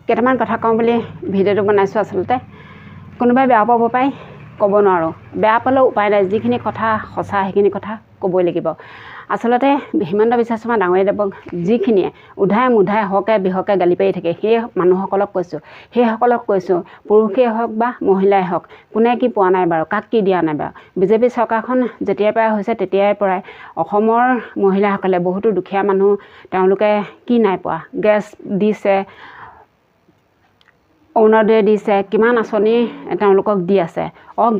কেইটামান কথা কওঁ বুলি ভিডিঅ'টো বনাইছোঁ। আচলতে কোনোবাই বেয়া পাব পাই, ক'ব নোৱাৰোঁ। বেয়া পালেও উপায় নাই, যিখিনি কথা সঁচা সেইখিনি কথা ক'বই লাগিব। আচলতে হিমন্ত বিশ্ব শৰ্মা ডাঙৰীয়াদেৱক যিখিনিয়ে উধাই মুধাই হকে বিহকে গালি পাৰি থাকে, সেই মানুহসকলক কৈছোঁ, পুৰুষেই হওক বা মহিলাই হওক, কোনে কি পোৱা নাই বাৰু, কাক কি দিয়া নাই বাৰু। বিজেপি চৰকাৰখন যেতিয়াৰ পৰাই হৈছে তেতিয়াৰ পৰাই অসমৰ মহিলাসকলে, বহুতো দুখীয়া মানুহ, তেওঁলোকে কি নাই পোৱা, গেছ দিছে, অৰুণোদয় দিছে, কিমান আঁচনি তেওঁলোকক দি আছে।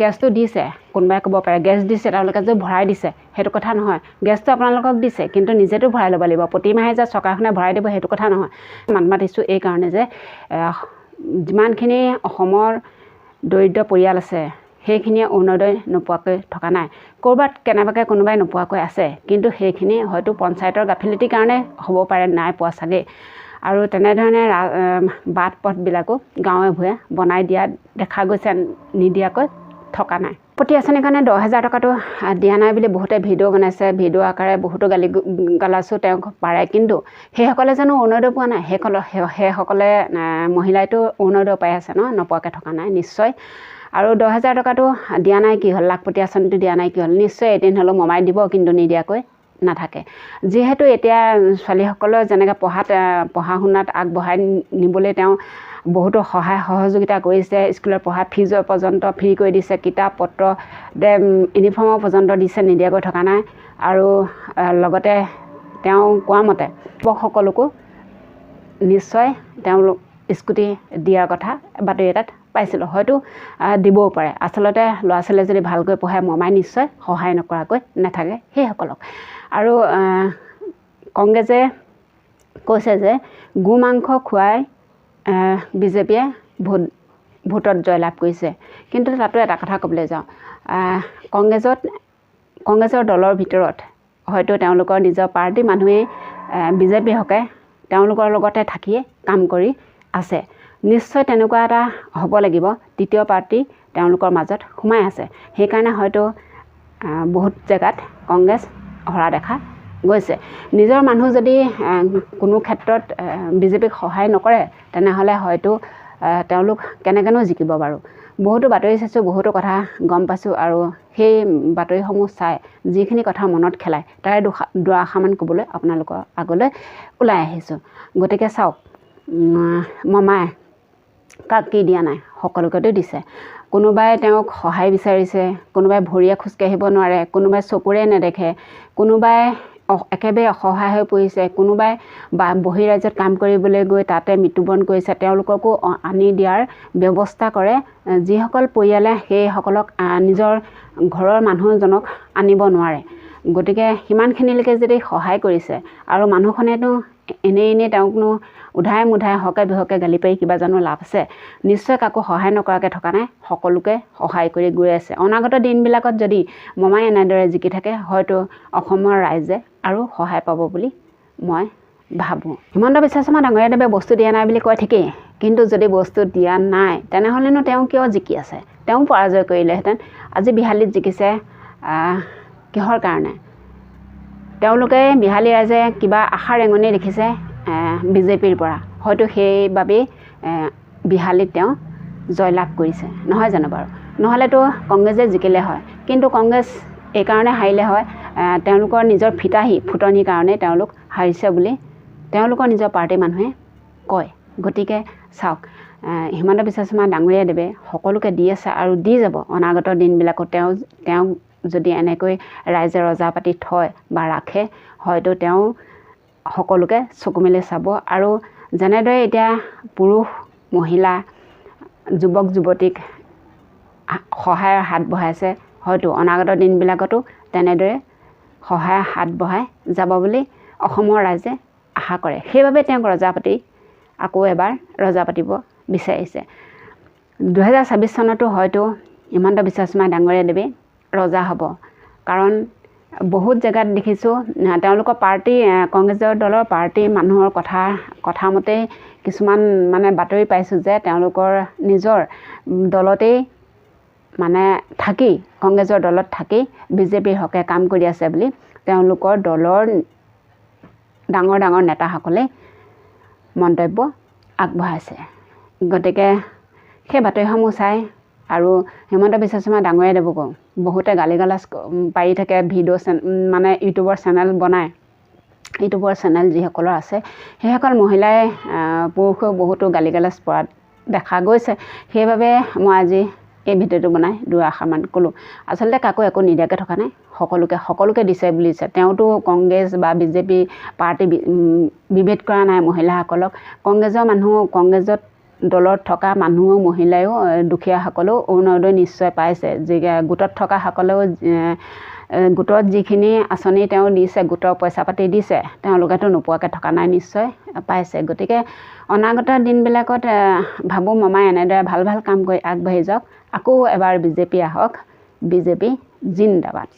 গেছটো দিছে, কোনোবাই ক'ব পাৰে গেছ দিছে, তেওঁলোকে যে ভৰাই দিছে, সেইটো কথা নহয়। গেছটো আপোনালোকক দিছে, কিন্তু নিজেতো ভৰাই ল'ব লাগিব। প্ৰতিমাহে যে চৰকাৰখনে ভৰাই দিব সেইটো কথা নহয়। মাত মাতিছোঁ এই কাৰণে যে যিমানখিনি অসমৰ দৰিদ্ৰ পৰিয়াল আছে সেইখিনিয়ে অৰুণোদয় নোপোৱাকৈ থকা নাই। ক'ৰবাত কেনেবাকৈ কোনোবাই নোপোৱাকৈ আছে, কিন্তু সেইখিনি হয়তো পঞ্চায়তৰ গাফিলতিৰ কাৰণে হ'ব পাৰে নাই পোৱা চাগে। আৰু তেনেধৰণে বাট পথবিলাকো গাঁৱে ভূঞে বনাই দিয়া দেখা গৈছে, নিদিয়াকৈ থকা নাই। প্ৰতি আঁচনিৰ কাৰণে 10,000 টকাটো দিয়া নাই বুলি বহুতে ভিডিঅ' বনাইছে, ভিডিঅ' আকাৰে বহুতো গালাছো তেওঁক পাৰে। কিন্তু সেইসকলে জানো অৰুণোদয় পোৱা নাই? সেইসকলে মহিলাইতো অৰুণোদয় পাই আছে ন, নপোৱাকৈ থকা নাই নিশ্চয়। আৰু 10,000 টকাটো দিয়া নাই কি হ'ল, লাখপতি আঁচনিটো দিয়া নাই কি হ'ল? নিশ্চয় এদিন হ'লেও মমাই দিব, কিন্তু নিদিয়াকৈ নাথাকে। যিহেতু এতিয়া ছোৱালীসকলৰ যেনেকৈ পঢ়া শুনাত আগবঢ়াই নিবলৈ তেওঁ বহুতো সহায় সহযোগিতা কৰিছে। স্কুলত পঢ়া ফিজৰ পৰ্যন্ত ফ্ৰী কৰি দিছে, কিতাপ পত্ৰ ইউনিফৰ্মৰ পৰ্যন্ত দিছে, নিদিয়াকৈ থকা নাই। আৰু লগতে তেওঁ কোৱা মতে সকলোকো নিশ্চয় তেওঁলোক স্কুটি দিয়াৰ কথা বাতৰি এটাত পাইছিলোঁ। হয়তো দিবও পাৰে। আচলতে ল'ৰা ছোৱালীয়ে যদি ভালকৈ পঢ়ায়, মমাই নিশ্চয় সহায় নকৰাকৈ নাথাকে সেইসকলক। আৰু কংগ্ৰেছে কৈছে যে গো মাংস খুৱাই বিজেপিয়ে ভোটত জয়লাভ কৰিছে। কিন্তু তাতো এটা কথা ক'বলৈ যাওঁ, কংগ্ৰেছৰ দলৰ ভিতৰত হয়তো তেওঁলোকৰ নিজৰ পাৰ্টীৰ মানুহেই বিজেপি হকে তেওঁলোকৰ লগতে থাকিয়ে কাম কৰি আছে। নিশ্চয় তেনেকুৱা এটা হ'ব লাগিব, তৃতীয় পাৰ্টি তেওঁলোকৰ মাজত সোমাই আছে। সেইকাৰণে হয়তো বহুত জেগাত কংগ্ৰেছ হৰা দেখা গৈছে। নিজৰ মানুহ যদি কোনো ক্ষেত্ৰত বিজেপিক সহায় নকৰে, তেনেহ'লে হয়তো তেওঁলোক কেনেকৈনো জিকিব বাৰু। বহুতো বাতৰি চাইছোঁ, বহুতো কথা গম পাইছোঁ। আৰু সেই বাতৰিসমূহ চাই যিখিনি কথা মনত খেলায় তাৰে দুআষাৰমান ক'বলৈ আপোনালোকৰ আগলৈ ওলাই আহিছোঁ। গতিকে চাওক, মমাই কাক কি দিয়া নাই, সকলোকেতো দিছে। কোনোবাই তেওঁক সহায় বিচাৰিছে, কোনোবাই ভৰিয়ে খোজকাঢ়িব নোৱাৰে, কোনোবাই চকুৰে নেদেখে, কোনোবাই একেবাৰে অসহায় হৈ পৰিছে, কোনোবাই বহিৰাজ্যত কাম কৰিবলৈ গৈ তাতে মৃত্যুবৰণ কৰিছে, তেওঁলোককো আনি দিয়াৰ ব্যৱস্থা কৰে। যিসকল পৰিয়ালে সেইসকলক নিজৰ ঘৰৰ মানুহজনক আনিব নোৱাৰে। গতিকে সিমানখিনিলৈকে যদি সহায় কৰিছে, আৰু মানুহখনেতো এনেই তেওঁকনো উধাই মুধাই হকে বিহকে গালি পাৰি কিবা জানো লাভ আছে? নিশ্চয় কাকো সহায় নকৰাকৈ থকা নাই, সকলোকে সহায় কৰি গৈ আছে। অনাগত দিনবিলাকত যদি মমাই এনেদৰে জিকি থাকে, হয়তো অসমৰ ৰাইজে আৰু সহায় পাব বুলি মই ভাবোঁ। হিমন্ত বিশ্ব শৰ্মা ডাঙৰীয়াদেৱে বস্তু দিয়া নাই বুলি কয় ঠিকেই, কিন্তু যদি বস্তু দিয়া নাই তেনেহ'লেনো তেওঁ কিয় জিকি আছে? তেওঁ পৰাজয় কৰিলেহেঁতেন। আজি বিহালীত জিকিছে কিহৰ কাৰণে? তেওঁলোকে বিহালী ৰাইজে কিবা আশা ৰেঙনি দেখিছে বিজেপিৰ পৰা, হয়তো সেইবাবেই বিহালীত তেওঁ জয়লাভ কৰিছে, নহয় জানো বাৰু? নহ'লেতো কংগ্ৰেছে জিকিলে হয়। কিন্তু কংগ্ৰেছ এইকাৰণে হাৰিলে হয়, তেওঁলোকৰ নিজৰ ফুটনিৰ কাৰণে তেওঁলোক হাৰিছে বুলি তেওঁলোকৰ নিজৰ পাৰ্টীৰ মানুহে কয়। গতিকে চাওক, হিমন্ত বিশ্ব শৰ্মা ডাঙৰীয়াদেৱে সকলোকে দি আছে আৰু দি যাব অনাগত দিনবিলাকত। তেওঁ যদি এনেকৈ ৰাইজে ৰজা পাতি থয় বা ৰাখে, হয়তো তেওঁ সকলোকে চকু মেলি চাব। আৰু যেনেদৰে এতিয়া পুৰুষ মহিলা যুৱক যুৱতীক সহায়ৰ হাত বঢ়াইছে, হয়তো অনাগত দিনবিলাকতো তেনেদৰে সহায়ৰ হাত বঢ়াই যাব বুলি অসমৰ ৰাইজে আশা কৰে। সেইবাবে তেওঁক আকৌ এবাৰ ৰজা পাতিব বিচাৰিছে। 2026 চনতো হয়তো হিমন্ত বিশ্ব শৰ্মা ডাঙৰীয়াদেৱে ৰজা হ'ব। কাৰণ বহুত জেগাত দেখিছোঁ তেওঁলোকৰ কংগ্ৰেছৰ দলৰ পাৰ্টীৰ মানুহৰ কথা মতেই কিছুমান বাতৰি পাইছোঁ যে তেওঁলোকৰ নিজৰ দলতেই কংগ্ৰেছৰ দলত থাকি বিজেপিৰ হকে কাম কৰি আছে বুলি তেওঁলোকৰ দলৰ ডাঙৰ নেতাসকলে মন্তব্য আগবঢ়াইছে। গতিকে সেই বাতৰিসমূহ চাই আৰু হিমন্ত বিশ্ব শৰ্মা ডাঙৰীয়া দেৱকো বহুতে গালি গালাজ পাৰি থাকে, ভিডিঅ' মানে ইউটিউবৰ চেনেল বনায়। ইউটিউবৰ চেনেল যিসকলৰ আছে সেইসকল মহিলাই পুৰুষেও বহুতো গালি গালাজ পৰা দেখা গৈছে। সেইবাবে মই আজি এই ভিডিঅ'টো বনাই দুআষাৰমান ক'লোঁ। আচলতে কাকো একো নিদিয়াকৈ থকা নাই, সকলোকে দিছে বুলি দিছে। তেওঁতো কংগ্ৰেছ বা বিজেপি পাৰ্টি বিভেদ কৰা নাই মহিলাসকলক। কংগ্ৰেছত দলত থকা মানুহো মহিলায়ো দুখীয়াসকলেও অৰুণোদয় নিশ্চয় পাইছে। গোটত থকাসকলেও গোটত যিখিনি আঁচনি তেওঁ দিছে, গোটৰ পইচা পাতি দিছে, তেওঁলোকেতো নোপোৱাকৈ থকা নাই, নিশ্চয় পাইছে। গতিকে অনাগত দিনবিলাকত ভাবোঁ মামাই এনেদৰে ভাল ভাল কাম কৰি আগবাঢ়ি যাওক। আকৌ এবাৰ বিজেপি আহক, বিজেপি জিন্দাবাদ।